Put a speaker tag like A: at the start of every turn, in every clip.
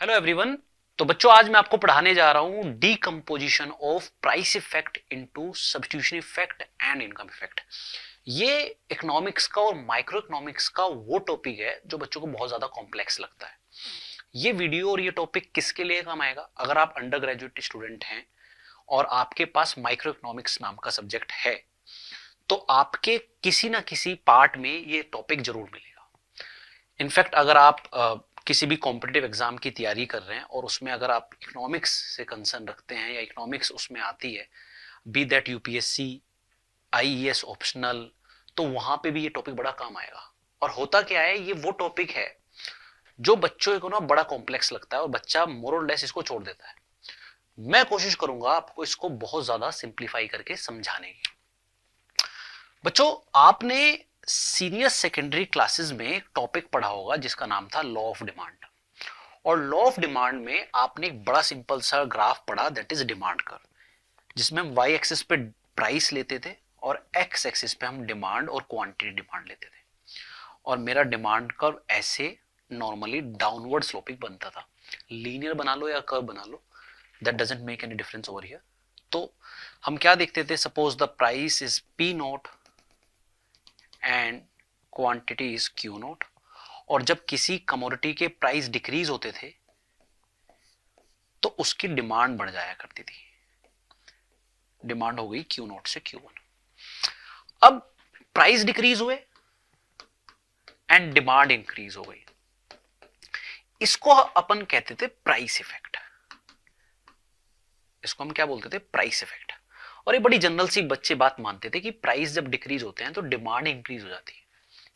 A: Hello everyone. तो बच्चों आज मैं आपको पढ़ाने जा रहा हूं decomposition of price effect into substitution effect and income effect. ये इकोनॉमिक्स का और माइक्रो इकोनॉमिक्स का वो टॉपिक है जो बच्चों को बहुत ज्यादा कॉम्प्लेक्स लगता है। ये वीडियो और ये टॉपिक किसके लिए काम आएगा? अगर आप अंडर ग्रेजुएट स्टूडेंट हैं और आपके पास माइक्रो इकोनॉमिक्स नाम का सब्जेक्ट है तो आपके किसी ना किसी पार्ट में ये टॉपिक जरूर मिलेगा। इनफैक्ट अगर आप किसी भी कॉम्पिटिटिव एग्जाम की तैयारी कर रहे हैं और उसमें अगर आप इकोनॉमिक्स से कंसर्न रखते हैं या इकोनॉमिक्स उसमें आती है, be that UPSC, IES optional, तो वहां पे भी ये टॉपिक बड़ा काम आएगा। और होता क्या है, ये वो टॉपिक है जो बच्चों को ना बड़ा कॉम्प्लेक्स लगता है और बच्चा मोर और लेस इसको छोड़ देता है। मैं कोशिश करूंगा आपको इसको बहुत ज्यादा सिंप्लीफाई करके समझाने की। बच्चों आपने सीनियर सेकेंडरी क्लासेस में एक टॉपिक पढ़ा होगा जिसका नाम था लॉ ऑफ डिमांड। और लॉ ऑफ डिमांड में आपने एक बड़ा सिंपल सा ग्राफ पढ़ा, दैट इज डिमांड कर्व, जिसमें हम वाई एक्सिस पे प्राइस लेते थे और एक्स एक्सिस पे हम डिमांड और क्वांटिटी डिमांड लेते थे। और मेरा डिमांड कर्व ऐसे नॉर्मली डाउनवर्ड स्लोपिंग बनता था। लीनियर बना लो या कर्व बना लो, that doesn't make any difference over here. तो हम क्या देखते थे, suppose the price is P naught and quantity is Q naught. और जब किसी कमोडिटी के प्राइस डिक्रीज होते थे तो उसकी डिमांड बढ़ जाया करती थी। डिमांड हो गई क्यू नोट से क्यू वन। अब प्राइस डिक्रीज हुए एंड डिमांड इंक्रीज हो गई। इसको अपन कहते थे प्राइस इफेक्ट। इसको हम क्या बोलते थे? Price effect. और ये बड़ी जनरल सी बच्चे बात मानते थे कि प्राइस जब डिक्रीज होते हैं तो डिमांड इंक्रीज हो जाती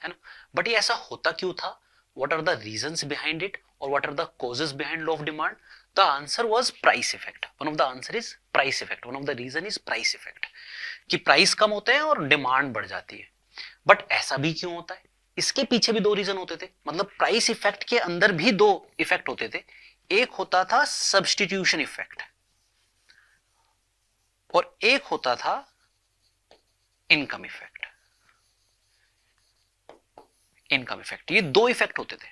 A: है ना। बट ये ऐसा होता क्यों था? what are the reasons behind it or what are the causes behind law of demand? The answer was price effect. One of the answer is price effect. One of the reason is price effect. कि price कम होते हैं और demand बढ़ जाती है। But ऐसा भी क्यों होता है? इसके पीछे भी दो रीजन होते थे। मतलब प्राइस इफेक्ट के अंदर भी दो इफेक्ट होते थे। एक होता था सब्स्टिट्यूशन इफेक्ट और एक होता था इनकम इफेक्ट। इनकम इफेक्ट, ये दो इफेक्ट होते थे।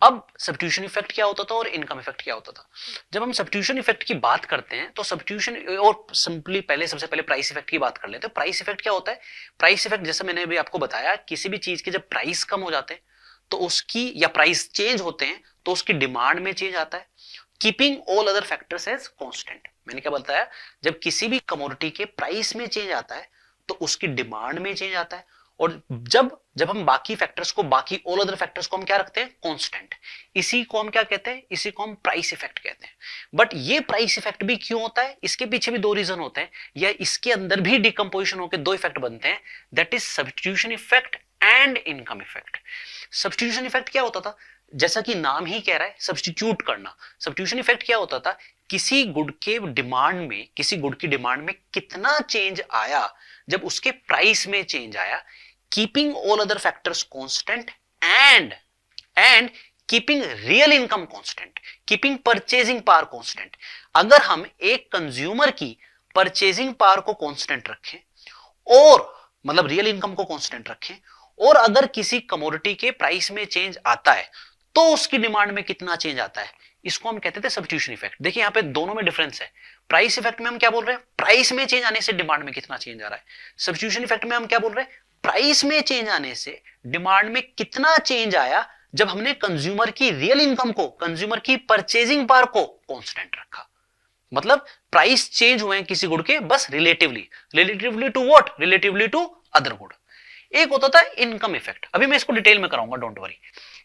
A: अब सब्स्टिट्यूशन इफेक्ट क्या होता था और इनकम इफेक्ट क्या होता था? जब हम सब्स्टिट्यूशन इफेक्ट की बात करते हैं तो सब्स्टिट्यूशन और सिंपली सबसे पहले प्राइस इफेक्ट की बात कर लेते हैं। प्राइस इफेक्ट क्या होता है? प्राइस इफेक्ट जैसे मैंने अभी आपको बताया, किसी भी चीज के जब प्राइस कम हो जाते हैं तो उसकी, या प्राइस चेंज होते हैं तो उसकी डिमांड में चेंज आता है, keeping all other factors as constant. मैंने क्या बताया? जब किसी भी कमोडिटी के प्राइस में चेंज आता है तो उसकी डिमांड में चेंज आता है। और जब जब हम बाकी फैक्टर्स को, बाकी ऑल अदर फैक्टर्स को हम क्या रखते हैं? कांस्टेंट। इसी को हम क्या कहते हैं? इसी को हम प्राइस इफेक्ट कहते हैं। बट ये प्राइस इफेक्ट भी क्यों होता है? इसके पीछे भी दो रीजन होते हैं, या इसके अंदर भी डिकम्पोजिशन होकर दो इफेक्ट बनते हैं, that is substitution effect and income effect. Substitution effect क्या होता था? जैसा कि नाम ही कह रहा है, सब्स्टिट्यूट करना। सब्स्टिट्यूशन इफेक्ट क्या होता था? किसी गुड के डिमांड में, किसी गुड की डिमांड में कितना चेंज आया जब उसके प्राइस में चेंज आया, keeping all other factors constant and keeping real income constant, keeping purchasing power constant। अगर हम एक कंज्यूमर की परचेजिंग पावर को कांस्टेंट रखें और मतलब रियल इनकम को कांस्टेंट रखें, और अगर किसी कमोडिटी के प्राइस में चेंज आता है तो उसकी डिमांड में कितना चेंज आता है, इसको हम कहते थे सब्स्टिट्यूशन इफेक्ट। देखिए यहां पे दोनों में डिफरेंस है। प्राइस इफेक्ट में हम क्या बोल रहे हैं? प्राइस में चेंज आने से डिमांड में कितना चेंज आ रहा है। सब्स्टिट्यूशन इफेक्ट में हम क्या बोल रहे हैं? प्राइस में चेंज आने से डिमांड में कितना चेंज आया जब हमने कंज्यूमर की रियल इनकम को, कंज्यूमर की परचेजिंग पावर को कांस्टेंट रखा। मतलब प्राइस चेंज हुए हैं किसी गुड के बस relatively. Relatively to what? Relatively to other good. एक होता था इनकम इफेक्ट, अभी मैं इसको डिटेल में कराऊंगा, डोंट वरी।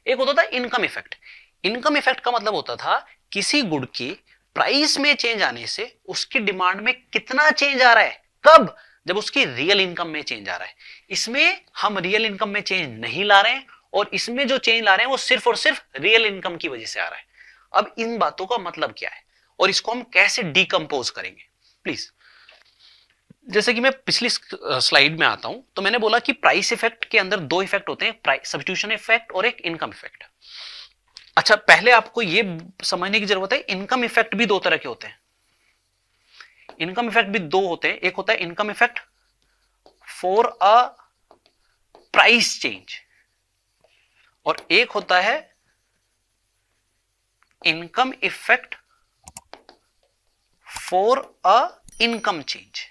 A: एक होता था इनकम इफेक्ट। इनकम इफेक्ट का मतलब होता था किसी गुड की प्राइस में चेंज आने से उसकी डिमांड में कितना चेंज आ रहा है। कब? जब उसकी रियल इनकम में चेंज आ रहा है। इसमें हम रियल इनकम में चेंज नहीं ला रहे हैं, और इसमें जो चेंज ला रहे हैं वो सिर्फ और सिर्फ रियल इनकम की वजह से आ रहा है। अब इन बातों का मतलब क्या है और इसको हम कैसे डिकम्पोज करेंगे, प्लीज। जैसे कि मैं पिछली स्लाइड में आता हूं तो मैंने बोला कि प्राइस इफेक्ट के अंदर दो इफेक्ट होते हैं, सब्स्टिट्यूशन इफेक्ट और एक इनकम इफेक्ट। अच्छा, पहले आपको यह समझने की जरूरत है, इनकम इफेक्ट भी दो तरह के होते हैं। इनकम इफेक्ट भी दो होते हैं। एक होता है income effect for a price change और एक होता है income effect for a income change.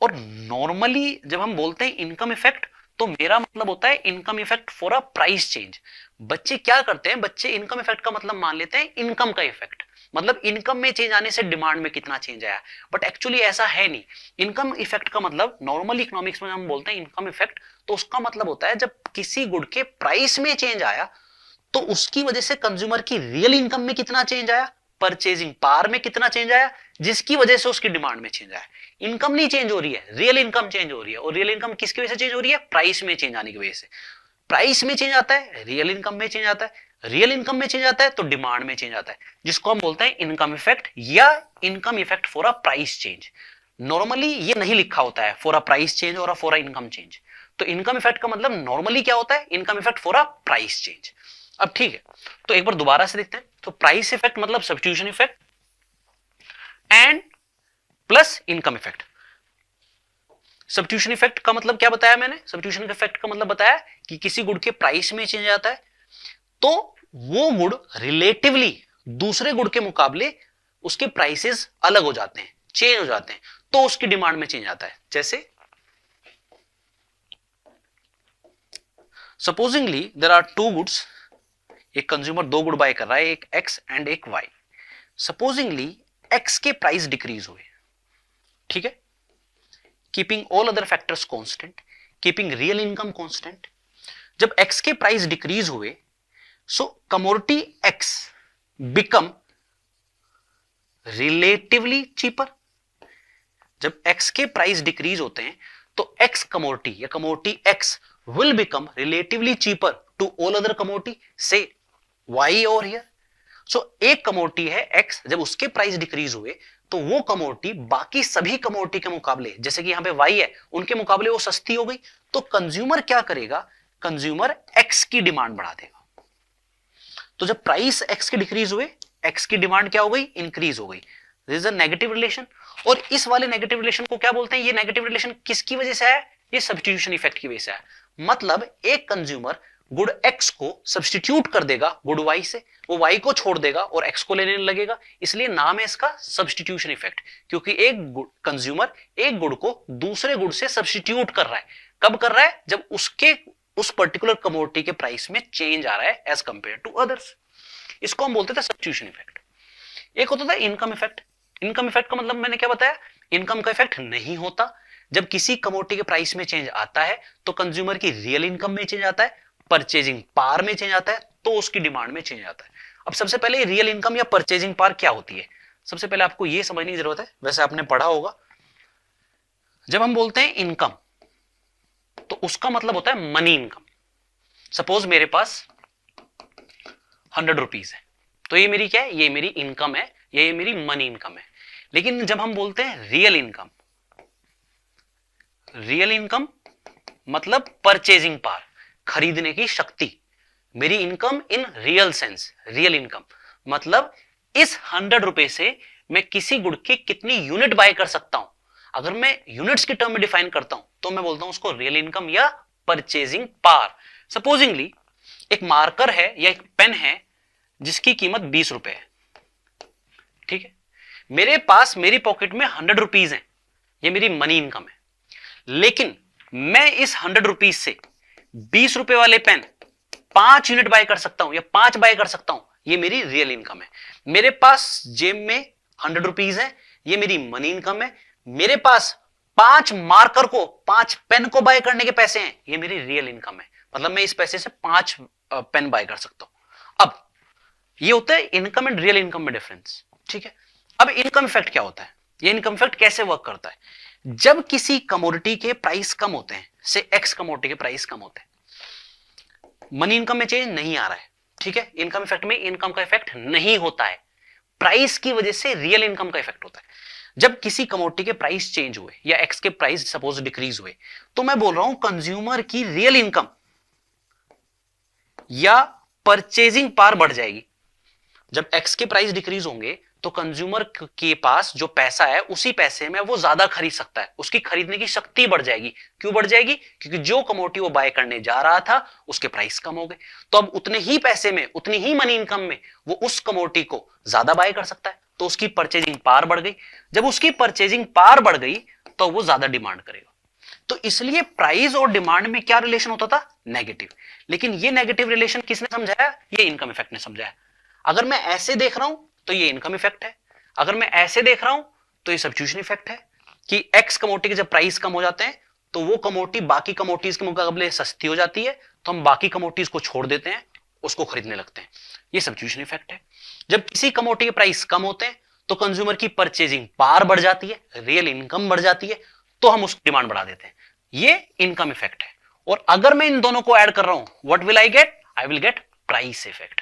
A: और नॉर्मली जब हम बोलते हैं इनकम इफेक्ट तो मेरा मतलब होता है income effect for a price change. बच्चे क्या करते हैं, बच्चे इनकम इफेक्ट का मतलब मान लेते हैं इनकम का इफेक्ट, मतलब इनकम में चेंज आने से डिमांड में कितना चेंज आया, बट एक्चुअली ऐसा है नहीं। इनकम इफेक्ट का मतलब नॉर्मली इकोनॉमिक्स में हम बोलते हैं इनकम इफेक्ट, तो उसका मतलब होता है जब किसी गुड के प्राइस में चेंज आया तो उसकी वजह से कंज्यूमर की रियल इनकम में कितना चेंज आया, परचेजिंग पावर में कितना चेंज आया, जिसकी वजह से उसकी डिमांड में चेंज आया। इनकम नहीं चेंज हो रही है, रियल इनकम चेंज हो रही है। और रियल इनकम किसकी वजह से चेंज हो रही है, प्राइस में चेंज आने की वजह से। प्राइस में चेंज आता है, रियल इनकम में चेंज आता है, रियल इनकम में चेंज आता है तो डिमांड में चेंज आता है, जिसको हम बोलते हैं इनकम इफेक्ट या income effect for a price change. Normally ये नहीं लिखा होता है फॉर अ प्राइस चेंज और फॉर अ इनकम चेंज। तो इनकम इफेक्ट का मतलब नॉर्मली क्या होता है, income effect for a price change. अब ठीक है, तो एक बार दोबारा से देखते हैं। तो प्राइस इफेक्ट मतलब substitution effect and plus income effect. Substitution effect का मतलब क्या बताया मैंने, सब्स्टिट्यूशन इफेक्ट का मतलब बताया कि किसी गुड के प्राइस में चेंज आता है तो वो गुड रिलेटिवली दूसरे गुड के मुकाबले उसके प्राइसेस अलग हो जाते हैं, चेंज हो जाते हैं, तो उसकी डिमांड में चेंज आता है। जैसे supposingly there are two goods, एक कंज्यूमर दो गुड बाय कर रहा है, एक एक्स एंड एक वाई। सपोजिंगली एक्स के प्राइस डिक्रीज हुए, ठीक है, keeping all other factors constant, keeping real income constant. जब एक्स के प्राइस डिक्रीज हुए so commodity X become relatively cheaper. जब एक्स के प्राइस डिक्रीज होते हैं तो एक्स कमोडिटी या commodity X will become relatively cheaper to all other commodity से वाई और हियर। सो एक कमोडिटी है एक्स, जब उसके प्राइस डिक्रीज हुए तो वो कमोडिटी बाकी सभी कमोडिटी के मुकाबले, जैसे कि यहां पे वाई है, उनके मुकाबले वो सस्ती हो गई। तो कंज्यूमर क्या करेगा, कंज्यूमर एक्स की डिमांड बढ़ा देगा। तो जब प्राइस एक्स के डिक्रीज हुए, एक्स की डिमांड क्या हो गई, इंक्रीज हो गई। This is a negative relation. और इस वाले नेगेटिव रिलेशन को क्या बोलते हैं, ये नेगेटिव रिलेशन किसकी वजह से है, ये सब्स्टिट्यूशन इफेक्ट की वजह से है। मतलब एक कंज्यूमर गुड एक्स को सब्स्टिट्यूट कर देगा गुड वाई से, वो वाई को छोड़ देगा और एक्स को लेने लगेगा, इसलिए नाम है इसका सब्स्टिट्यूशन इफेक्ट। क्योंकि एक कंज्यूमर एक गुड को दूसरे गुड से सब्स्टिट्यूट कर रहा है। कब कर रहा है, जब उसके उस पर्टिकुलर कमोडिटी के प्राइस में चेंज आ रहा है एज कंपेयर टू अदर्स। इसको हम बोलते थे सब्स्टिट्यूशन इफेक्ट। एक होता था इनकम इफेक्ट। इनकम इफेक्ट का मतलब मैंने क्या बताया, इनकम का इफेक्ट नहीं होता। जब किसी कमोडिटी के प्राइस में चेंज आता है तो कंज्यूमर की रियल इनकम में चेंज आता है, परचेजिंग पावर में चेंज आता है, तो उसकी डिमांड में चेंज आता है। अब सबसे पहले रियल इनकम या परचेजिंग पावर क्या होती है, सबसे पहले आपको यह समझने की जरूरत है। वैसे आपने पढ़ा होगा, जब हम बोलते हैं इनकम तो उसका मतलब होता है मनी इनकम। सपोज मेरे पास 100 रुपीज है, तो ये मेरी क्या है, ये मेरी इनकम है, ये मेरी मनी इनकम है। लेकिन जब हम बोलते हैं रियल इनकम, रियल इनकम मतलब परचेजिंग पावर, खरीदने की शक्ति। मेरी income in real sense, real income मतलब इस 100 रुपए से मैं किसी गुड की कितनी यूनिट बाय कर सकता हूं। अगर मैं यूनिट्स के टर्म में डिफाइन करता हूं तो मैं बोलता हूं उसको रियल इनकम या परचेजिंग पावर। सपोजिंगली एक मार्कर है या एक पेन है जिसकी कीमत 20 रुपए है, ठीक है, मेरे पास मेरी पॉकेट में 100 रुपीज है, ये मेरी मनी इनकम है। लेकिन मैं इस 100 रुपीज से 20 रुपए वाले पेन 5 यूनिट बाय कर सकता हूं या 5 बाय कर सकता हूं, ये मेरी रियल इनकम है। मेरे पास जेब में 100 रुपीज है, ये मेरी मनी इनकम है। मेरे पास 5 मार्कर को, 5 पेन को बाय करने के पैसे हैं, ये मेरी रियल इनकम है। मतलब मैं इस पैसे से 5 पेन बाय कर सकता हूं। अब ये होता है इनकम एंड रियल इनकम में डिफरेंस, ठीक है। अब इनकम इफेक्ट क्या होता है, ये इनकम इफेक्ट कैसे वर्क करता है। जब किसी कमोडिटी के प्राइस कम होते हैं, से एक्स कमोडिटी के प्राइस कम होते हैं, मनी इनकम में चेंज नहीं आ रहा है, ठीक है, इनकम इफेक्ट में इनकम का इफेक्ट नहीं होता है, प्राइस की वजह से रियल इनकम का इफेक्ट होता है। जब किसी कमोडिटी के प्राइस चेंज हुए या एक्स के प्राइस सपोज डिक्रीज हुए, तो मैं बोल रहा हूं कंज्यूमर की रियल इनकम या परचेजिंग पावर बढ़ जाएगी। जब एक्स के प्राइस डिक्रीज होंगे तो कंज्यूमर के पास जो पैसा है उसी पैसे में वो ज्यादा खरीद सकता है, उसकी खरीदने की शक्ति बढ़ जाएगी। क्यों बढ़ जाएगी? क्योंकि जो कमोडिटी वो बाय करने जा रहा था उसके प्राइस कम हो गए, तो अब उतने ही पैसे में, उतनी ही मनी इनकम में वो उस कमोडिटी को ज्यादा बाय कर सकता है, तो उसकी परचेजिंग पावर बढ़ गई। जब उसकी परचेजिंग पावर बढ़ गई तो वो ज्यादा डिमांड करेगा। तो इसलिए प्राइस और डिमांड में क्या रिलेशन होता था? नेगेटिव। लेकिन ये नेगेटिव रिलेशन किसने समझाया? ये इनकम इफेक्ट ने समझाया। अगर मैं ऐसे देख रहा हूं तो ये इनकम इफेक्ट है, अगर मैं ऐसे देख रहा हूं तो ये सब्स्टिट्यूशन इफेक्ट है कि एक्स कमोडिटी के जब प्राइस कम हो जाते हैं तो वो कमोडिटी बाकी कमोडिटीज के मुकाबले सस्ती हो जाती है, तो हम बाकी कमोडिटीज को छोड़ देते हैं, उसको खरीदने लगते हैं। ये सब्स्टिट्यूशन इफेक्ट है। जब किसी कमोडिटी के प्राइस कम होते हैं तो कंज्यूमर की परचेजिंग पावर बढ़ जाती है, रियल इनकम बढ़ जाती है, तो हम उसकी डिमांड बढ़ा देते हैं। ये इनकम इफेक्ट है। और अगर मैं इन दोनों को ऐड कर रहा हूं, what will I get? I will get price effect.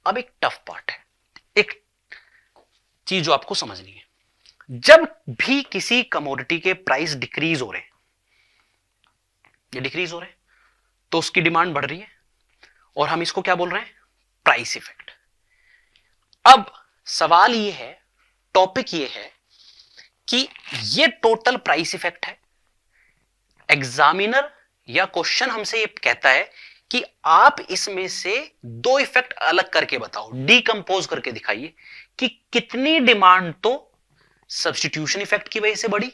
A: अब एक टफ पार्ट है, एक चीज जो आपको समझनी है। जब भी किसी कमोडिटी के प्राइस डिक्रीज हो रहे हैं, ये डिक्रीज हो रहे हैं, तो उसकी डिमांड बढ़ रही है, और हम इसको क्या बोल रहे हैं? Price effect. अब सवाल ये है, टॉपिक ये है कि ये टोटल प्राइस इफेक्ट है। एग्जामिनर या क्वेश्चन हमसे ये कहता है कि आप इसमें से दो इफेक्ट अलग करके बताओ, डीकंपोज करके दिखाइए कि कितनी डिमांड तो सब्स्टिट्यूशन इफेक्ट की वजह से बढ़ी,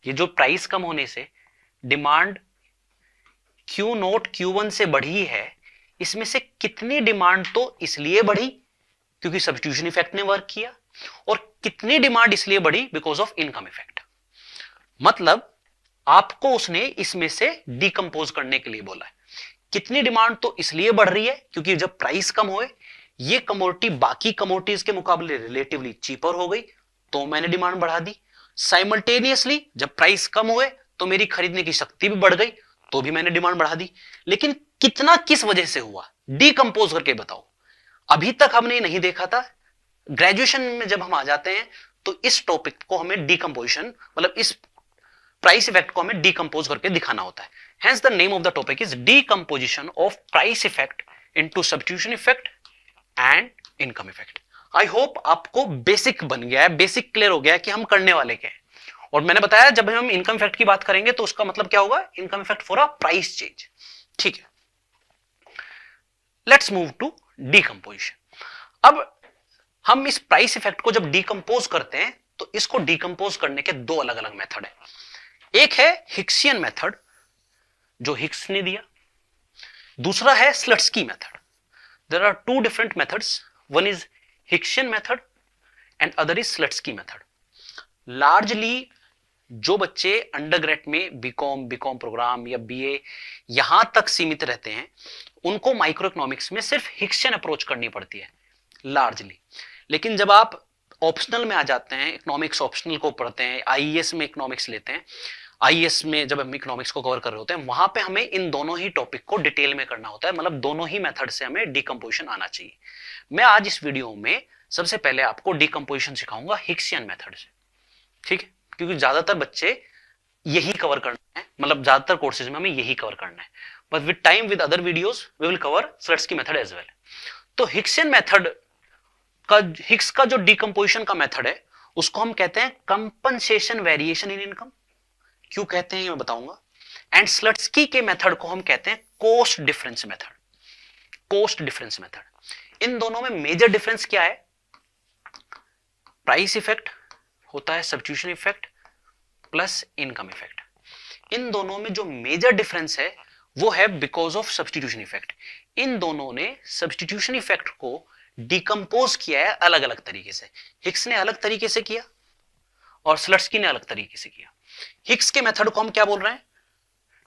A: ये जो प्राइस कम होने से डिमांड Q0 Q1 से बढ़ी है, इसमें से कितनी डिमांड तो इसलिए बढ़ी क्योंकि सब्स्टिट्यूशन इफेक्ट ने वर्क किया, और कितनी डिमांड इसलिए बढ़ी बिकॉज ऑफ इनकम इफेक्ट। मतलब आपको उसने इसमें से डीकंपोज करने के लिए बोला है। कितनी डिमांड तो इसलिए बढ़ रही है क्योंकि जब प्राइस कम हुए, ये कमोडिटी बाकी कमोडिटीज के मुकाबले रिलेटिवली चीपर हो गई, तो मैंने डिमांड बढ़ा दी। साइमल्टेनियसली जब प्राइस कम हुए तो मेरी खरीदने की शक्ति भी बढ़ गई, तो भी मैंने डिमांड बढ़ा दी। लेकिन कितना किस वजह से हुआ, डीकंपोज करके बताओ। अभी तक हमने नहीं देखा था। ग्रेजुएशन में जब हम आ जाते हैं तो इस टॉपिक को हमें डीकंपोजिशन, मतलब इस प्राइस इफेक्ट को हमें डीकंपोज करके दिखाना होता है। Hence the name of the topic is decomposition of price effect into substitution effect and income effect. I hope आपको बेसिक बन गया है, बेसिक क्लियर हो गया है कि हम करने वाले क्या है। और मैंने बताया जब हम इनकम इफेक्ट की बात करेंगे तो उसका मतलब क्या होगा? Income effect for a price change. ठीक है, लेट्स मूव टू डीकंपोजिशन। अब हम इस प्राइस इफेक्ट को जब डीकंपोज करते हैं तो इसको डीकंपोज करने के दो अलग अलग मेथड है। एक है हिक्सियन मेथड जो हिक्स ने दिया, दूसरा है Slutsky method. There are two different methods, one is Hicksian method and other is Slutsky method. Largely जो बच्चे अंडरग्रेड में बीकॉम प्रोग्राम या बीए यहां तक सीमित रहते हैं, उनको माइक्रो इकोनॉमिक्स में सिर्फ हिक्सियन अप्रोच करनी पड़ती है लार्जली। लेकिन जब आप ऑप्शनल में आ जाते हैं, इकोनॉमिक्स ऑप्शनल को पढ़ते हैं, आईईएस में इकोनॉमिक्स लेते हैं, आईएएस में जब हम इकोनॉमिक्स को कवर कर रहे होते हैं, वहां पे हमें इन दोनों ही टॉपिक को डिटेल में करना होता है, मतलब दोनों ही मेथड से हमें डीकंपोजिशन आना चाहिए। मैं आज इस वीडियो में सबसे पहले आपको डीकंपोजिशन सिखाऊंगा हिक्सियन मेथड से, ठीक है? क्योंकि ज्यादातर बच्चे यही कवर करना है, मतलब ज्यादातर कोर्सेज में हमें यही कवर करना है, but with time with other videos we will cover Slutsky method as well. तो हिक्सियन मेथड का, हिक्स का जो डीकंपोजिशन का मेथड है उसको हम कहते हैं कंपनसेशन वेरिएशन इन इनकम। क्यों कहते हैं ये मैं बताऊंगा। एंड स्लट्सकी के मेथड को हम कहते हैं cost difference method. Cost difference method, इन दोनों में मेजर डिफरेंस क्या है? प्राइस इफेक्ट होता है substitution effect plus income effect. इन दोनों में जो मेजर डिफरेंस है वो है बिकॉज ऑफ सब्स्टिट्यूशन इफेक्ट। इन दोनों ने सब्स्टिट्यूशन इफेक्ट को डिकंपोज किया है अलग अलग तरीके से। हिक्स ने अलग तरीके से किया और स्लट्सकी ने अलग तरीके से किया। हिक्स के मेथड को हम क्या बोल रहे हैं?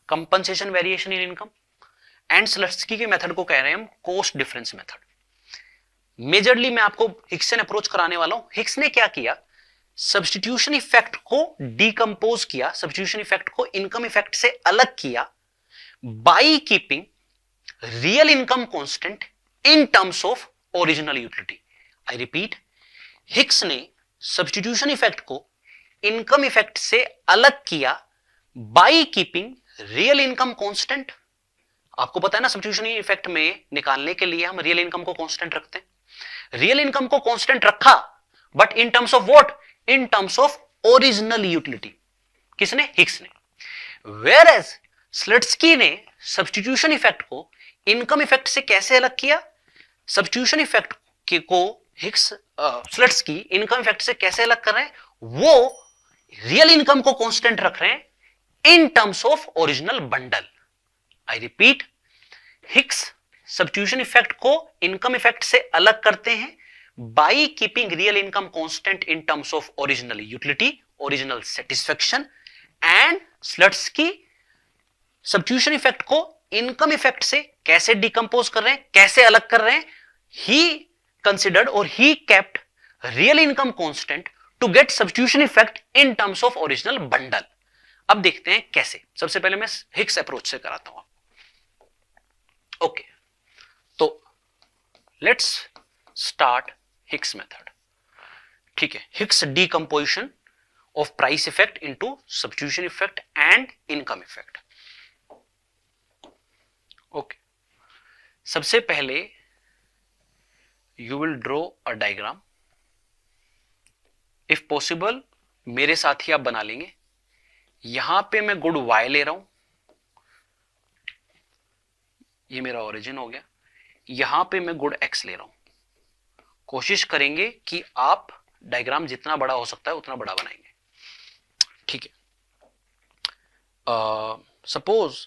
A: Compensation variation in income. And Slutsky के मेथड को कह रहे हैं हम कॉस्ट डिफरेंस मेथड। मेजरली मैं आपको हिक्सियन अप्रोच कराने वाला हूं। हिक्स ने क्या किया? सब्स्टिट्यूशन इफेक्ट को डीकंपोज किया, सब्स्टिट्यूशन इफेक्ट को इनकम इफेक्ट से अलग किया bye keeping real income constant in terms of original utility. I repeat, Hicks ने सब्स्टिट्यूशन इफेक्ट को इनकम इफेक्ट से अलग किया bye keeping real income constant. आपको पता है ना, सब्स्टिट्यूशन इफेक्ट में निकालने के लिए हम रियल इनकम को कांस्टेंट रखते हैं। रियल इनकम को कांस्टेंट रखा, but in terms of what, in terms of original utility. किसने? हिक्स ने। वेयरएज स्लट्सकी ने सब्स्टिट्यूशन इफेक्ट को इनकम इफेक्ट से कैसे अलग किया? सब्स्टिट्यूशन इफेक्ट को हिक्स स्लट्सकी इनकम इफेक्ट से कैसे अलग कर रहे हैं? वो रियल इनकम को कांस्टेंट रख रहे हैं in terms of original bundle. I repeat, Hicks substitution effect को इनकम इफेक्ट से अलग करते हैं by keeping real income constant in terms of original utility, original satisfaction, and Slutsky substitution effect को इनकम इफेक्ट से कैसे डिकंपोज कर रहे हैं, कैसे अलग कर रहे हैं? ही considered or he kept real income constant to get substitution effect in terms of original bundle। अब देखते हैं कैसे। सबसे पहले मैं हिक्स अप्रोच से कराता हूं। ओके, तो लेट्स स्टार्ट हिक्स मेथड। ठीक है, Hicks decomposition of price effect into substitution effect and income effect. Okay, सबसे पहले you will draw a diagram। if possible मेरे साथ ही आप बना लेंगे। यहां पे मैं गुड y ले रहा हूं, ये मेरा ओरिजिन हो गया। यहां पे मैं गुड x ले रहा हूं। कोशिश करेंगे कि आप डायग्राम जितना बड़ा हो सकता है उतना बड़ा बनाएंगे। ठीक है, suppose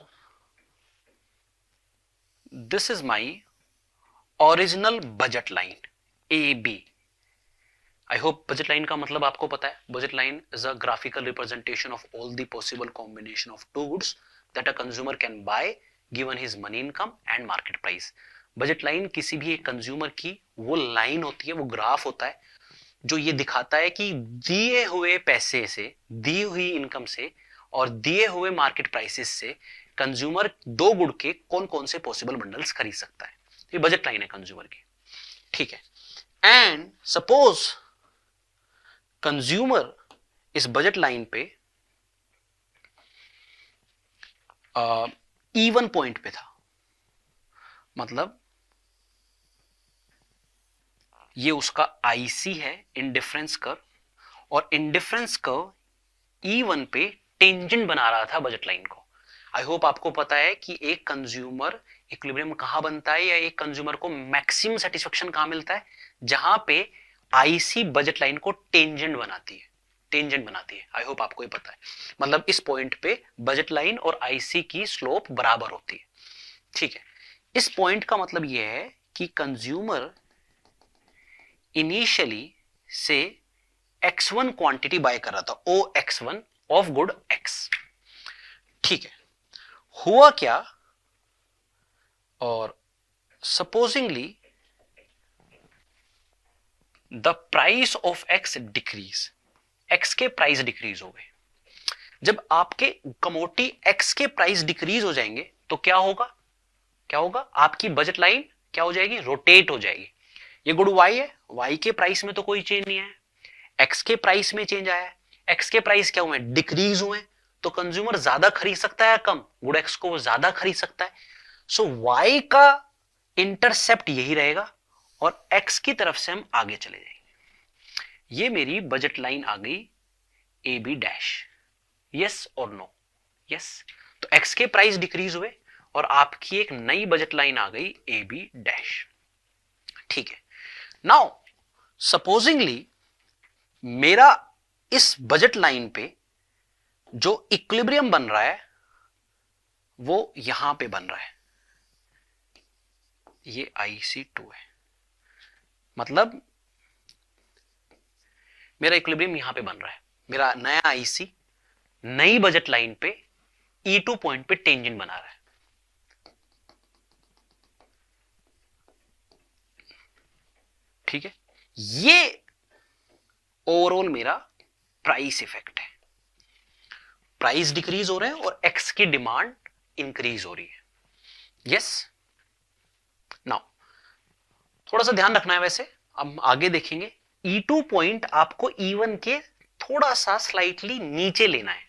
A: this is my original budget line A B. I hope budget line का मतलब आपको पता है। Budget line is a graphical representation of all the possible combination of two goods that a consumer can buy given his money income and market price. Budget line किसी भी एक consumer की वो लाइन होती है, वो ग्राफ होता है जो ये दिखाता है कि दिए हुए पैसे से, दी हुई इनकम से और दिए हुए मार्केट प्राइसेस से कंज्यूमर दो गुड के कौन कौन से पॉसिबल बंडल्स खरीद सकता है। ये बजट लाइन है कंज्यूमर की। ठीक है, एंड सपोज कंज्यूमर इस बजट लाइन पे इवन पॉइंट पे था, मतलब ये उसका आईसी है, इंडिफरेंस कर्व, और इंडिफरेंस कर्व E1 पे टेंजेंट बना रहा था बजट लाइन को। आई होप आपको पता है कि एक कंज्यूमर इक्विलिब्रियम कहां बनता है, या एक कंज्यूमर को मैक्सिमम सेटिस्फेक्शन कहां मिलता है? जहां पे आईसी बजट लाइन को टेंजेंट बनाती है, टेंजेंट बनाती है। आई होप आपको ये पता है, मतलब इस पॉइंट पे बजट लाइन और आईसी की स्लोप बराबर होती है। ठीक है, इस पॉइंट का मतलब यह है कि कंज्यूमर इनिशियली से X1 क्वांटिटी बाय कर रहा था, OX1 ऑफ गुड X। ठीक है, हुआ क्या, और supposedly the price of X decrease, X के प्राइस डिक्रीज हो गए। जब आपके कमोडिटी X के प्राइस डिक्रीज हो जाएंगे तो क्या होगा? क्या होगा? आपकी बजट लाइन क्या हो जाएगी? रोटेट हो जाएगी। ये गुड Y है, Y के प्राइस में तो कोई चेंज नहीं है, X के प्राइस में चेंज आया है। X के प्राइस क्या हुए? डिक्रीज हुए, तो कंज्यूमर ज्यादा खरीद सकता है या कम? गुड X को वो ज्यादा खरीद सकता है। सो Y का इंटरसेप्ट यही रहेगा और X की तरफ से हम आगे चले जाएंगे। ये मेरी बजट लाइन आ गई ए बी डैश। यस और नो? यस। तो X के प्राइस डिक्रीज हुए और आपकी एक नई बजट लाइन आ गई ए बी डैश। ठीक है, नाउ सपोजिंगली मेरा इस बजट लाइन पे जो इक्विलिब्रियम बन रहा है वो यहां पे बन रहा है, ये IC2 है, मतलब मेरा इक्विलिब्रियम यहां पे बन रहा है। मेरा नया IC नई बजट लाइन पे E2 पॉइंट पे टेंजेंट बना रहा है। ठीक है, ये ओवरऑल मेरा प्राइस इफेक्ट है। प्राइस डिक्रीज हो रहे हैं और X की डिमांड इंक्रीज हो रही है। यस। नाउ थोड़ा सा ध्यान रखना है, वैसे अब आगे देखेंगे। E2 पॉइंट आपको E1 के थोड़ा सा स्लाइटली नीचे लेना है,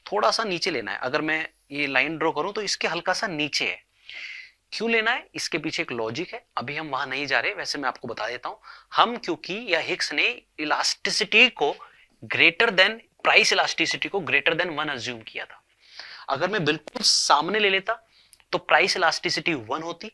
A: थोड़ा सा नीचे लेना है। अगर मैं ये लाइन ड्रॉ करूं तो इसके हल्का सा नीचे है। क्यों लेना है, इसके पीछे एक लॉजिक है, अभी हम वहां नहीं जा रहे, वैसे मैं आपको बता देता हूं। हम क्योंकि या हिक्स ने इलास्टिसिटी को ग्रेटर देन प्राइस इलास्टिसिटी को ग्रेटर देन 1 अज्यूम किया था। अगर मैं बिल्कुल सामने ले लेता तो प्राइस इलास्टिसिटी 1 होती,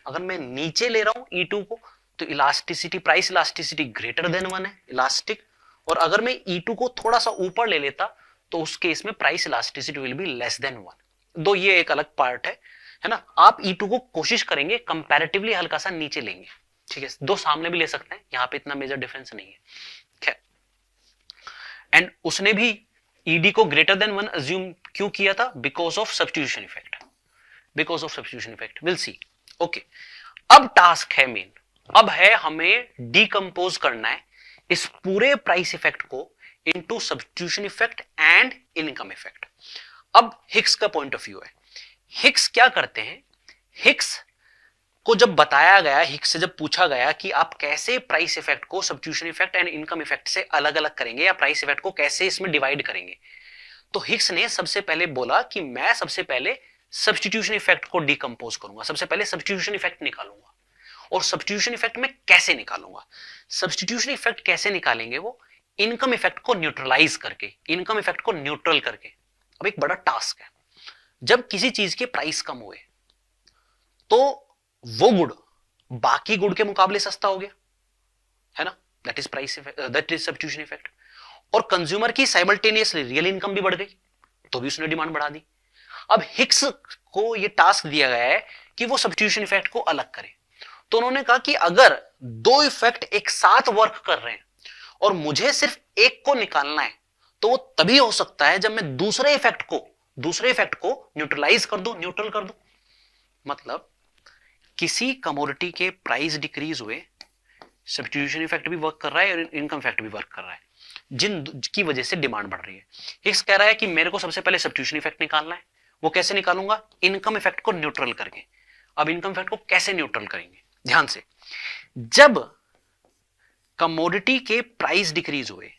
A: अगर मैं नीचे ले रहा हूं E2 को तो elasticity price elasticity greater than 1 है इलास्टिक, और अगर मैं E2 को थोड़ा सा ऊपर ले लेता तो उस केस में price elasticity will be less than 1। दो ये एक अलग पार्ट है ना। आप E2 को कोशिश करेंगे कंपैरेटिवली हल्का सा नीचे लेंगे, ठीक है, दो सामने भी ले सकते हैं, यहां पे इतना मेजर डिफरेंस नहीं है, खैर। एंड उसने भी ED को ग्रेटर देन 1 अज्यूम क्यों किया था, because of substitution effect, because of substitution effect, will see. Okay, अब टास्क है मेन, अब है हमें डीकंपोज करना है इस पूरे प्राइस इफेक्ट को into substitution effect and income effect. अब हिक्स का पॉइंट ऑफ व्यू है, हिक्स क्या करते हैं, हिक्स को जब बताया गया, हिक्स से जब पूछा गया कि आप कैसे प्राइस इफेक्ट को substitution effect and income effect से अलग अलग करेंगे या प्राइस इफेक्ट को कैसे इसमें डिवाइड करेंगे, तो हिक्स ने सबसे पहले बोला कि मैं सबसे पहले सब्स्टिट्यूशन इफेक्ट को डीकंपोज करूंगा, सबसे पहले सब्स्टिट्यूशन इफेक्ट निकालूंगा। और सब्स्टिट्यूशन इफेक्ट में कैसे निकालूंगा, सब्स्टिट्यूशन इफेक्ट कैसे निकालेंगे, वो इनकम इफेक्ट को न्यूट्रलाइज करके, इनकम इफेक्ट को न्यूट्रल करके। अब एक बड़ा टास्क है, जब किसी चीज के प्राइस कम हुए तो वो गुड बाकी गुड के मुकाबले सस्ता हो गया, है ना, that is price effect, that is substitution effect. और कंज्यूमर की साइमल्टेनियसली रियल इनकम भी बढ़ गई तो भी उसने डिमांड बढ़ा दी। अब हिक्स को ये टास्क दिया गया है कि वो सब्स्टिट्यूशन इफेक्ट को अलग करे, तो उन्होंने कहा कि अगर दो इफेक्ट एक साथ वर्क कर रहे हैं और मुझे सिर्फ एक को निकालना है तो वो तभी हो सकता है जब मैं दूसरे इफेक्ट को न्यूट्रलाइज कर दूं, न्यूट्रल कर दूं। मतलब किसी कमोडिटी के प्राइस डिक्रीज हुए, सब्स्टिट्यूशन इफेक्ट भी वर्क कर रहा है और इनकम इफेक्ट भी वर्क कर रहा है, जिनकी वजह से डिमांड बढ़ रही है। हिक्स कह रहा है कि मेरे को सबसे पहले सब्स्टिट्यूशन इफेक्ट निकालना है, वो कैसे निकालूंगा, इनकम इफेक्ट को न्यूट्रल करके। अब इनकम इफेक्ट को कैसे न्यूट्रल करेंगे, ध्यान से, जब कमोडिटी के प्राइस डिक्रीज हुए,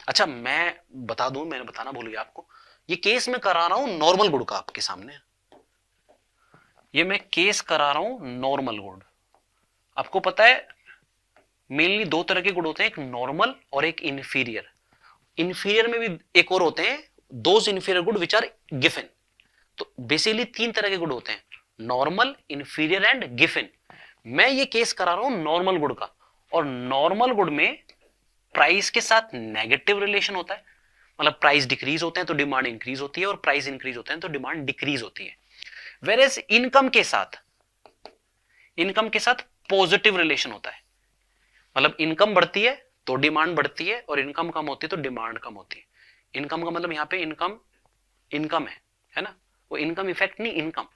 A: अच्छा मैं बता दूं, मैंने बताना भूल गया आपको, ये केस मैं करा रहा हूं नॉर्मल गुड का आपके सामने, ये मैं केस करा रहा हूं नॉर्मल गुड। आपको पता है मेनली दो तरह के गुड होते हैं, एक नॉर्मल और एक इन्फीरियर। इन्फीरियर में भी एक और होते हैं, those inferior good which are given. तो बेसिकली तीन तरह के गुड होते हैं, नॉर्मल, इन्फीरियर एंड गिवन। मैं ये केस करा रहा हूं नॉर्मल गुड का, और नॉर्मल गुड में प्राइस के साथ नेगेटिव रिलेशन होता है, मतलब प्राइस डिक्रीज होते हैं तो डिमांड इंक्रीज होती है और प्राइस इंक्रीज होते हैं तो डिमांड डिक्रीज होती है। वेरेज इनकम के साथ पॉजिटिव रिलेशन होता है, मतलब इनकम बढ़ती है तो डिमांड बढ़ती है और इनकम कम होती है तो डिमांड कम होती है। इनकम का मतलब यहां पे इनकम है ना, वो इनकम इफेक्ट नहीं, इनकम।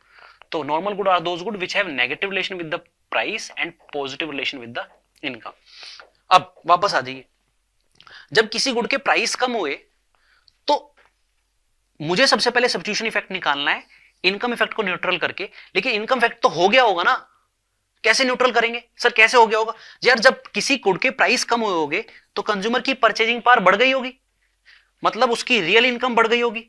A: तो normal good are those good which have negative relation with the price and positive relation with the income. अब वापस आ जाइए, जब किसी गुड के प्राइस कम हुए तो मुझे सबसे पहले सब्स्टिट्यूशन इफेक्ट निकालना है इनकम इफेक्ट को न्यूट्रल करके, लेकिन इनकम इफेक्ट तो हो गया होगा ना, कैसे न्यूट्रल करेंगे सर, कैसे हो गया होगा यार, जब किसी गुड के प्राइस कम हुए होंगे तो कंज्यूमर की परचेजिंग पावर बढ़ गई होगी, मतलब उसकी रियल इनकम बढ़ गई होगी।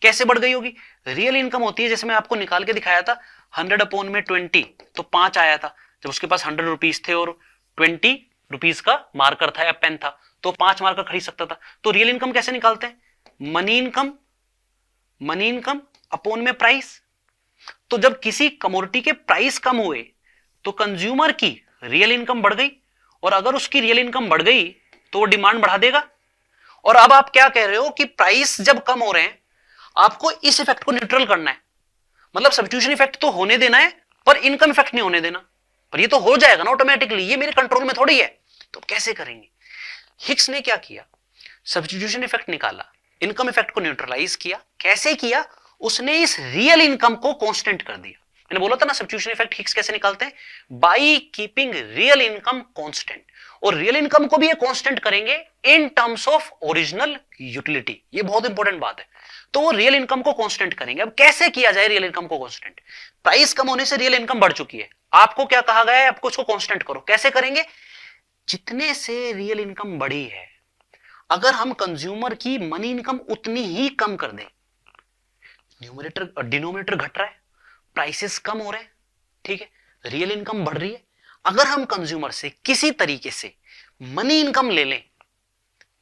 A: कैसे बढ़ गई होगी, रियल इनकम होती है, जैसे मैं आपको निकाल के दिखाया था 100/20 तो 5 आया था, जब उसके पास 100 रुपीज थे और 20 रुपीज का मार्कर था या पेन था तो 5 मार्कर खरीद सकता था। तो रियल इनकम कैसे निकालते हैं, मनी इनकम अपॉन में प्राइस। तो जब किसी कमोडिटी के प्राइस कम हुए तो कंज्यूमर की रियल इनकम बढ़ गई, और अगर उसकी रियल इनकम बढ़ गई तो वो डिमांड बढ़ा देगा। और अब आप क्या कह रहे हो कि प्राइस जब कम हो रहे हैं आपको इस इफेक्ट को न्यूट्रल करना है, मतलब सब्स्टिट्यूशन इफेक्ट तो होने देना है पर इनकम इफेक्ट नहीं होने देना, पर ये तो हो जाएगा ना ऑटोमेटिकली, ये मेरे कंट्रोल में थोड़ी है, तो कैसे करेंगे। हिक्स ने क्या किया, सब्स्टिट्यूशन इफेक्ट निकाला, इनकम इफेक्ट को न्यूट्रलाइज किया। कैसे किया, उसने इस रियल इनकम को कांस्टेंट कर दिया। मैंने बोला था ना सब्स्टिट्यूशन इफेक्ट हिक्स कैसे निकालते हैं, by keeping real income constant, और रियल इनकम को भी ये कांस्टेंट करेंगे इन टर्म्स ऑफ ओरिजिनल यूटिलिटी, ये बहुत इंपॉर्टेंट बात है। तो वो रियल इनकम को कांस्टेंट करेंगे। अब कैसे किया जाए रियल इनकम को कांस्टेंट, प्राइस कम होने से रियल इनकम बढ़ चुकी है, आपको क्या कहा गया है, आपको इसको कांस्टेंट करो। कैसे करेंगे, जितने से रियल इनकम बढ़ी है अगर हम कंज्यूमर की मनी इनकम उतनी ही कम कर दें, न्यूमरेटर डिनोमिनेटर घट रहा है, प्राइसेस कम हो रहे हैं, ठीक है, रियल इनकम बढ़ रही है। अगर हम कंज्यूमर से किसी तरीके से मनी इनकम ले लें,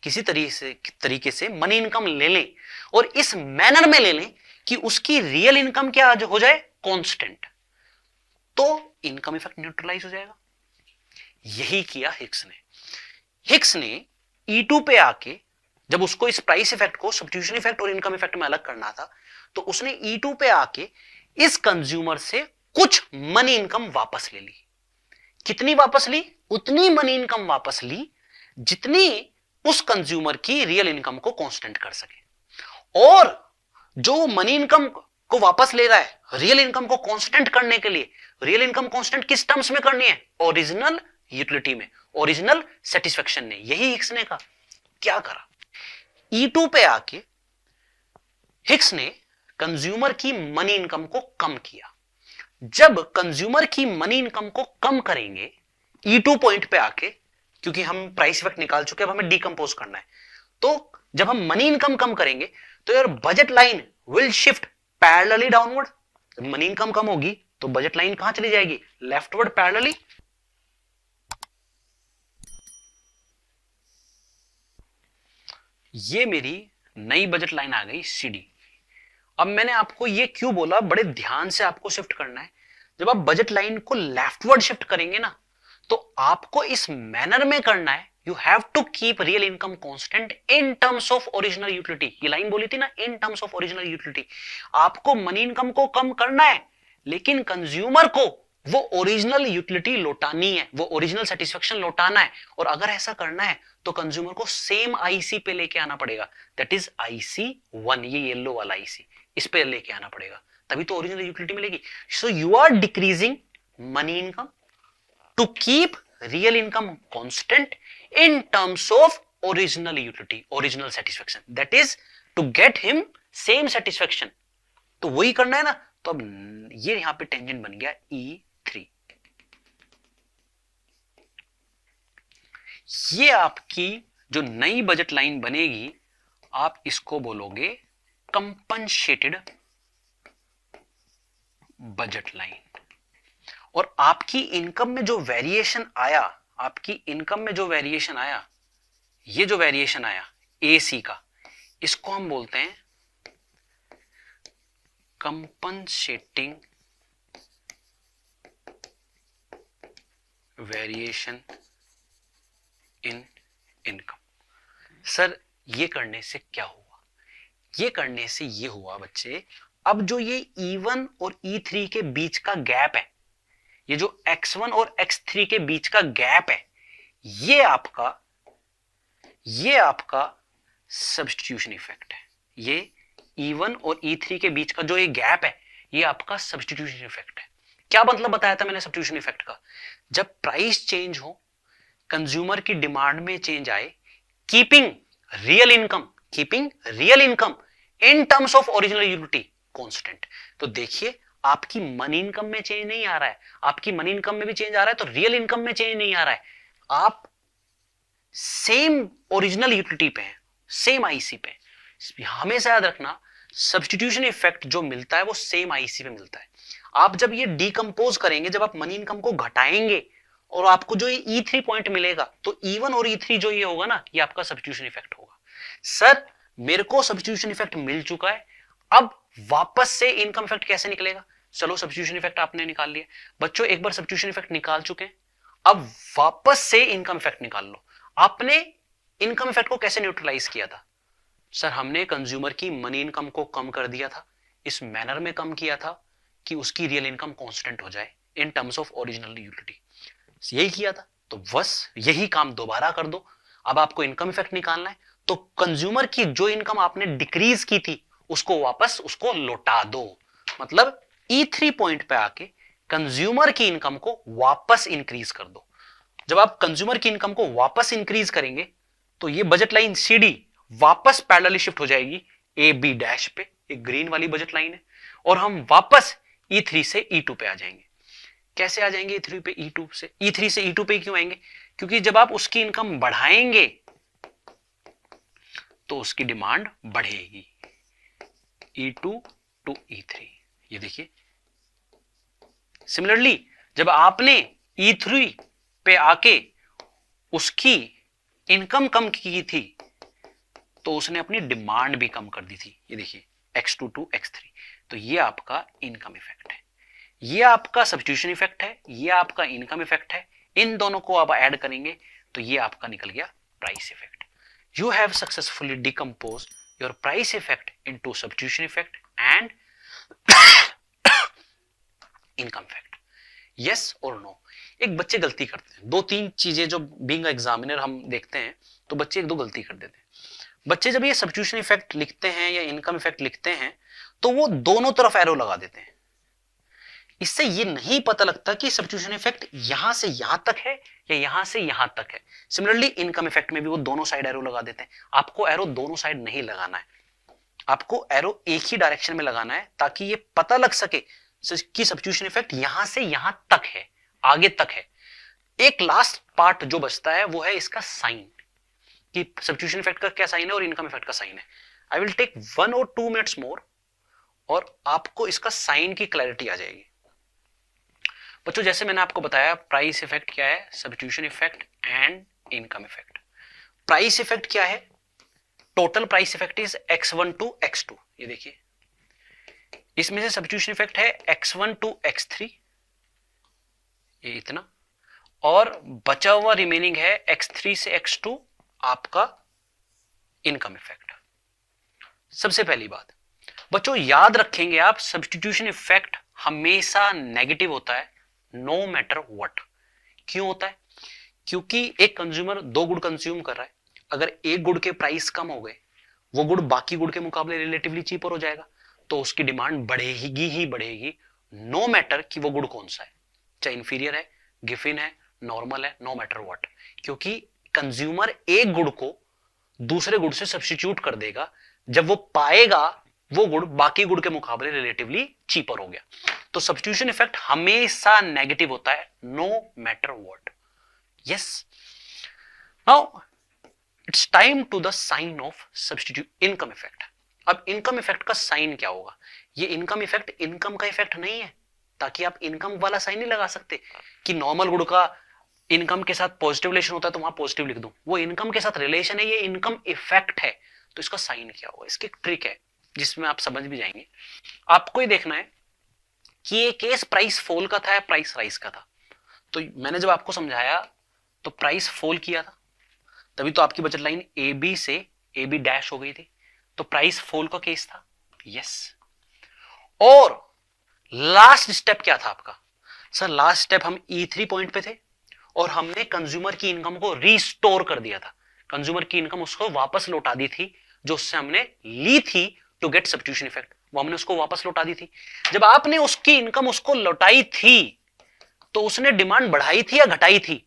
A: किसी तरीके से मनी इनकम ले लें और इस मैनर में ले लें कि उसकी रियल इनकम क्या हो जाए, कांस्टेंट, तो इनकम इफेक्ट न्यूट्रलाइज हो जाएगा। यही किया हिक्स ने। हिक्स ने E2 पे आके, जब उसको इस प्राइस इफेक्ट को सब्स्टिट्यूशन इफेक्ट और इनकम इफेक्ट में अलग करना था, तो उसने E2 पे आके इस कंज्यूमर से कुछ मनी इनकम वापस ले ली। कितनी वापस ली? उतनी मनी इनकम वापस ली जितनी उस कंज्यूमर की रियल इनकम को कांस्टेंट कर सके। और जो मनी इनकम को वापस ले रहा है रियल इनकम को कांस्टेंट करने के लिए, रियल इनकम कांस्टेंट किस टर्म्स में करनी है? ओरिजिनल यूटिलिटी में, ओरिजिनल सेटिस्फेक्शन ने। यही हिक्स ने कहा। क्या करा? E2 पे आके हिक्स ने कंज्यूमर की मनी इनकम को कम किया। जब कंज्यूमर की मनी इनकम को कम करेंगे E2 पॉइंट पे आके, क्योंकि हम प्राइस इफेक्ट निकाल चुके हैं, अब हमें डिकंपोज करना है, तो जब हम मनी इनकम कम करेंगे तो यार budget line will shift parallelly downward. जब मनी इनकम कम होगी तो बजट लाइन कहां चली जाएगी? Leftward parallelly. ये मेरी नई बजट लाइन आ गई CD। अब मैंने आपको ये क्यों बोला, बड़े ध्यान से आपको शिफ्ट करना है। जब आप बजट लाइन को लेफ्टवर्ड शिफ्ट करेंगे ना, तो आपको इस मैनर में करना है, you have to keep real income constant in terms of original utility. ये लाइन बोली थी ना, in terms of original utility. आपको मनी इनकम को कम करना है, लेकिन कंज्यूमर को वो ओरिजिनल यूटिलिटी लौटानी है, वो ओरिजिनल सेटिस्फेक्शन लौटाना है। और अगर ऐसा करना है तो कंज्यूमर को सेम IC पे लेके आना पड़ेगा, दैट इज IC1, ये येलो वाला IC, इस पे लेके आना पड़ेगा, तभी तो ओरिजिनल यूटिलिटी मिलेगी। So you are decreasing money income to keep real income constant in terms of original utility, original satisfaction, that is to get him same satisfaction. तो वही करना है ना। तो अब ये यहां पे टेंजेंट बन गया E3। ये आपकी जो नई बजट लाइन बनेगी, आप इसको बोलोगे कंपनसेटेड बजट लाइन। और आपकी इनकम में जो वेरिएशन आया, आपकी इनकम में जो वेरिएशन आया, ये जो वेरिएशन आया AC का, इसको हम बोलते हैं compensating variation in income. Sir ये करने से क्या हुआ? ये करने से ये हुआ बच्चे, अब जो ये E1 और E3 के बीच का गैप है, ये जो X1 और X3 के बीच का गैप है, ये आपका सब्स्टिट्यूशन इफेक्ट है। ये E1 और E3 के बीच का जो ये गैप है, ये आपका सब्स्टिट्यूशन इफेक्ट है। क्या मतलब बताया था मैंने सब्स्टिट्यूशन इफेक्ट का? जब प्राइस चेंज हो, कंज्यूमर की डिमांड में चेंज आए, keeping real income in terms of original utility constant. तो देखिए आपकी मनी इनकम में चेंज नहीं आ रहा है, आपकी मनी इनकम में भी चेंज आ रहा है, तो रियल इनकम में चेंज नहीं आ रहा है। आप सेम ओरिजिनल यूटिलिटी पे हैं, सेम IC पे। हमेशा याद रखना, सब्स्टिट्यूशन इफेक्ट जो मिलता है वो सेम IC पे मिलता है। आप जब ये डिकंपोज करेंगे, जब आप मनी इनकम को घटाएंगे और आपको जो ये E3 पॉइंट मिलेगा, तो E1 और E3 जो ये होगा ना, ये आपका सब्स्टिट्यूशन इफेक्ट होगा। सर मेरे को सब्स्टिट्यूशन इफेक्ट मिल चुका है, अब वापस से इनकम इफेक्ट कैसे निकलेगा? चलो सब्स्टिट्यूशन इफेक्ट आपने निकाल लिया बच्चों, एक बार सब्स्टिट्यूशन इफेक्ट निकाल चुके हैं, अब वापस से इनकम इफेक्ट निकाल लो। आपने इनकम इफेक्ट को कैसे न्यूट्रलाइज किया था? सर हमने कंज्यूमर की मनी इनकम को कम कर दिया था, इस मैनर में कम किया था कि उसकी रियल इनकम कांस्टेंट हो जाए इन टर्म्स ऑफ ओरिजिनल यूटिलिटी, यही किया था। तो बस यही काम दोबारा कर दो। अब आपको इनकम इफेक्ट निकालना है, तो कंज्यूमर की जो इनकम आपने डिक्रीज की थी उसको वापस उसको लौटा दो। मतलब E3 पॉइंट पे आके कंज्यूमर की इनकम को वापस इंक्रीज कर दो। जब आप कंज्यूमर की इनकम को वापस इंक्रीज करेंगे तो ये बजट लाइन CD वापस पैरेलली शिफ्ट हो जाएगी AB डैश पे, एक ग्रीन वाली बजट लाइन है, और हम वापस E3 से E2 पे आ जाएंगे। कैसे आ जाएंगे E3 पे E2 से? E3 से E2 पे क्यों आएंगे? क्योंकि जब आप उसकी इनकम बढ़ाएंगे तो उसकी डिमांड बढ़ेगी। E2 टू E3, ये देखिए सिमिलरली जब आपने E3 पे आके उसकी इनकम कम की थी तो उसने अपनी डिमांड भी कम कर दी थी। ये देखिए X2 to X3, तो ये आपका इनकम इफेक्ट है, ये आपका सब्स्टिट्यूशन इफेक्ट है, ये आपका इनकम इफेक्ट है। इन दोनों को आप ऐड करेंगे तो ये आपका निकल गया price effect. You have successfully decompose your price effect into substitution effect and income effect. Yes और नो। एक बच्चे गलती करते हैं, 2-3 चीजें जो बीइंग एग्जामिनर हम देखते हैं तो बच्चे 1-2 गलती कर देते हैं। बच्चे जब ये सब्स्टिट्यूशन इफेक्ट लिखते हैं या इनकम इफेक्ट लिखते हैं तो वो दोनों तरफ एरो लगा देते हैं। इससे ये नहीं पता लगता कि सब्स्टिट्यूशन इफेक्ट यहां से यहां तक है या यहां से यहां तक है। सिमिलरली इनकम इफेक्ट में भी वो दोनों साइड एरो लगा देते हैं। आपको एरो दोनों साइड नहीं लगाना है, आपको एरो एक ही डायरेक्शन में लगाना है ताकि ये पता लग सके कि सब्स्टिट्यूशन इफेक्ट यहां से यहां तक है, आगे तक है। एक लास्ट पार्ट जो बचता है वो है इसका साइन, कि सब्स्टिट्यूशन इफेक्ट का क्या साइन है और इनकम इफेक्ट का साइन है। I will take 1 or 2 minutes more और आपको इसका साइन की क्लैरिटी आ जाएगी। बच्चों जैसे मैंने आपको बताया प्राइस इफेक्ट क्या है, substitution effect and income effect. Price effect क्या है? Total price effect is X1 to X2। ये देखिए इसमें से सब्स्टिट्यूशन इफेक्ट है X1 to X3, ये इतना, और बचा हुआ रिमेनिंग है X3 से X2 आपका इनकम इफेक्ट। सबसे पहली बात बच्चों याद रखेंगे आप, सब्स्टिट्यूशन इफेक्ट हमेशा नेगेटिव होता है, नो मैटर व्हाट। क्यों होता है? क्योंकि एक कंज्यूमर 2 गुड़ कंज्यूम कर रहा है, अगर एक गुड़ के प्राइस कम हो गए, वो गुड़ बाकी गुड़ के मुकाबले रिलेटिवली चीपर हो जाएगा, तो उसकी डिमांड बढ़ेगी ही बढ़ेगी, नो मैटर कि वो गुड़ कौन सा है, चाहे इंफीरियर है, गिफिन है, नॉर्मल है, नो मैटर व्हाट। क्योंकि कंज्यूमर एक गुड़ को दूसरे गुड़ से सब्स्टिट्यूट कर देगा जब वो पाएगा वो गुड़ बाकी गुड़ के मुकाबले रिलेटिवली चीपर हो गया। तो सब्स्टिट्यूशन इफेक्ट हमेशा नेगेटिव होता है, no matter what. Yes, now it's time to the sign of substitute income effect. अब इनकम इफेक्ट का साइन क्या होगा? ये इनकम इफेक्ट इनकम का इफेक्ट नहीं है, ताकि आप इनकम वाला साइन नहीं लगा सकते कि नॉर्मल गुड़ का इनकम के साथ पॉजिटिव रिलेशन होता है तो वहां पॉजिटिव लिख दूं। वो इनकम के साथ रिलेशन है, ये इनकम इफेक्ट है। तो इसका साइन क्या होगा? इसकी एक ट्रिक है जिसमें आप समझ भी जाएंगे। आपको ये देखना है कि ये केस प्राइस फॉल का था या प्राइस राइज का था। तो मैंने जब आपको समझाया तो प्राइस फॉल किया था, तभी तो आपकी बजट लाइन ए बी से ए बी डैश हो गई थी, तो प्राइस फॉल का केस था। यस, और लास्ट स्टेप क्या था आपका? सर लास्ट स्टेप हम E3 पॉइंट पे थे और हमने कंज्यूमर की इनकम को रिस्टोर कर दिया था। कंज्यूमर की इनकम उसको वापस लौटा दी थी जो उससे हमने ली थी टू गेट सब्स्टिट्यूशन इफेक्ट, वो हमने उसको वापस लौटा दी थी। जब आपने उसकी इनकम उसको लौटाई थी तो उसने डिमांड बढ़ाई थी या घटाई थी?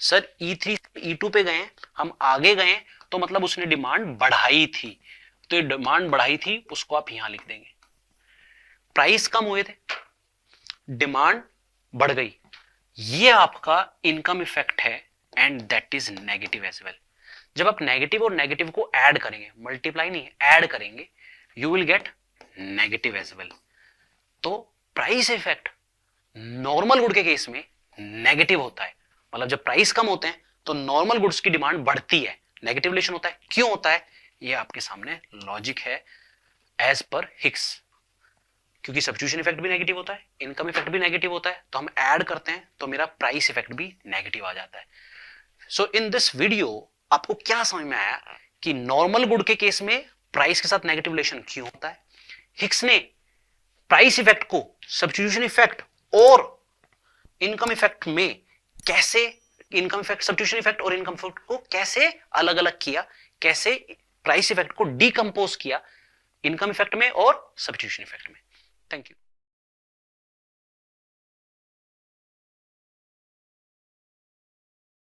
A: सर E3 E2 पे गए, हम आगे गए, तो मतलब उसने डिमांड बढ़ाई थी। तो ये डिमांड बढ़ाई थी, उसको आप यहां लिख देंगे। प्राइस कम हुए थे, डिमांड बढ़ गई, ये आपका इनकम इफेक्ट है and that is negative as well. जब आप नेगेटिव और नेगेटिव को ऐड करेंगे, मल्टीप्लाई नहीं ऐड करेंगे, you will get negative as well. तो प्राइस इफेक्ट नॉर्मल गुड के केस में नेगेटिव होता है, मतलब जब प्राइस कम होते हैं तो नॉर्मल गुड्स की डिमांड बढ़ती है, नेगेटिव रिलेशन होता है। क्यों होता है? ये आपके सामने लॉजिक है एज पर हिक्स। क्योंकि सब्स्टिट्यूशन इफेक्ट भी नेगेटिव होता है, इनकम इफेक्ट भी नेगेटिव होता है, तो हम ऐड करते हैं तो मेरा प्राइस इफेक्ट भी नेगेटिव आ जाता है। सो इन दिस वीडियो आपको क्या समझ में आया कि नॉर्मल गुड के केस में प्राइस के साथ नेगेटिव रिलेशन क्यों होता है, हिक्स ने प्राइस इफेक्ट को सब्स्टिट्यूशन इफेक्ट और इनकम इफेक्ट में कैसे, इनकम इफेक्ट, सब्स्टिट्यूशन इफेक्ट और इनकम इफेक्ट को कैसे अलग अलग किया, कैसे प्राइस इफेक्ट को डिकंपोज किया इनकम इफेक्ट में और सब्स्टिट्यूशन इफेक्ट में। Thank you.